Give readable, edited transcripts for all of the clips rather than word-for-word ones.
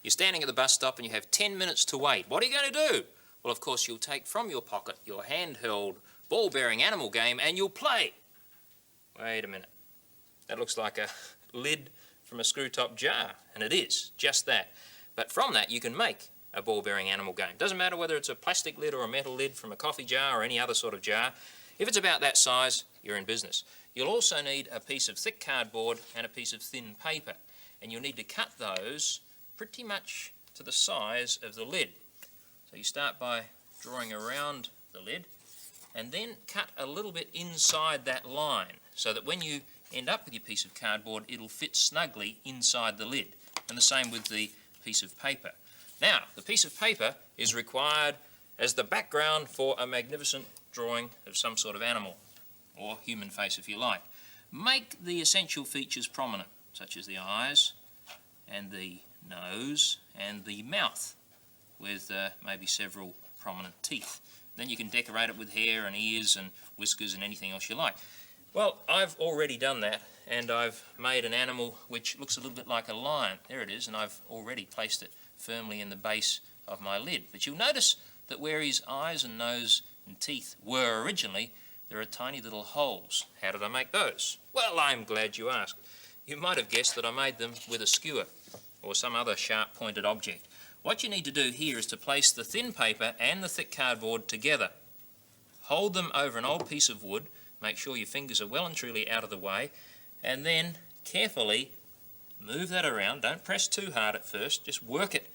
You're standing at the bus stop and you have 10 minutes to wait. What are you going to do? Well, of course, you'll take from your pocket your handheld ball-bearing animal game and you'll play. Wait a minute. That looks like a lid from a screw-top jar, and it is, just that. But from that, you can make a ball-bearing animal game. Doesn't matter whether it's a plastic lid or a metal lid from a coffee jar or any other sort of jar. If it's about that size, you're in business. You'll also need a piece of thick cardboard and a piece of thin paper, and you'll need to cut those pretty much to the size of the lid. So you start by drawing around the lid and then cut a little bit inside that line so that when you end up with your piece of cardboard, it'll fit snugly inside the lid. And the same with the piece of paper. Now, the piece of paper is required as the background for a magnificent drawing of some sort of animal, or human face if you like. Make the essential features prominent, such as the eyes and the nose and the mouth with maybe several prominent teeth. Then you can decorate it with hair and ears and whiskers and anything else you like. Well, I've already done that, and I've made an animal which looks a little bit like a lion. There it is, and I've already placed it firmly in the base of my lid. But you'll notice that where his eyes and nose and teeth were originally, there are tiny little holes. How did I make those? Well, I'm glad you asked. You might have guessed that I made them with a skewer or some other sharp-pointed object. What you need to do here is to place the thin paper and the thick cardboard together. Hold them over an old piece of wood, make sure your fingers are well and truly out of the way, and then carefully move that around. Don't press too hard at first, just work it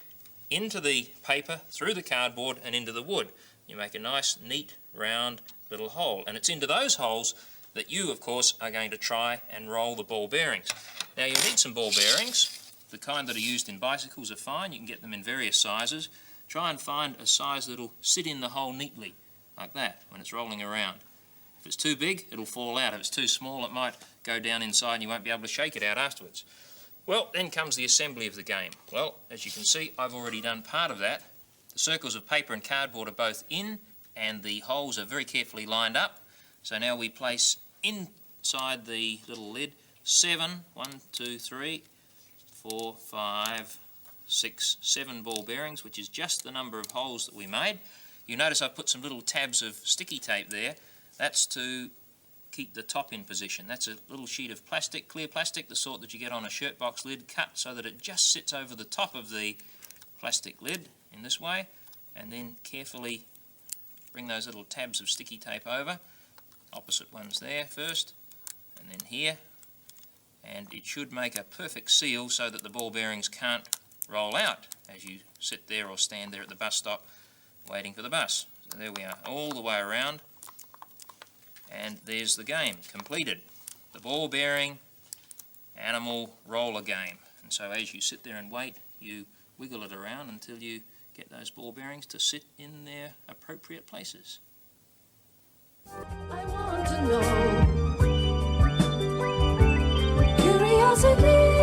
into the paper, through the cardboard and into the wood. You make a nice, neat, round little hole, and it's into those holes that you, of course, are going to try and roll the ball bearings. Now, you'll need some ball bearings. The kind that are used in bicycles are fine. You can get them in various sizes. Try and find a size that'll sit in the hole neatly, like that, when it's rolling around. If it's too big, it'll fall out. If it's too small, it might go down inside and you won't be able to shake it out afterwards. Well, then comes the assembly of the game. Well, as you can see, I've already done part of that. The circles of paper and cardboard are both in, and the holes are very carefully lined up. So now we place inside the little lid 7 ball bearings, which is just the number of holes that we made. You notice I've put some little tabs of sticky tape there. That's to keep the top in position. That's a little sheet of plastic, clear plastic, the sort that you get on a shirt box lid, cut so that it just sits over the top of the plastic lid in this way, and then carefully bring those little tabs of sticky tape over. Opposite ones there first, and then here, and it should make a perfect seal so that the ball bearings can't roll out as you sit there or stand there at the bus stop waiting for the bus. So there we are, all the way around, and there's the game completed. The ball bearing animal roller game. And so as you sit there and wait, you wiggle it around until you get those ball bearings to sit in their appropriate places. I want to know. Curiosity.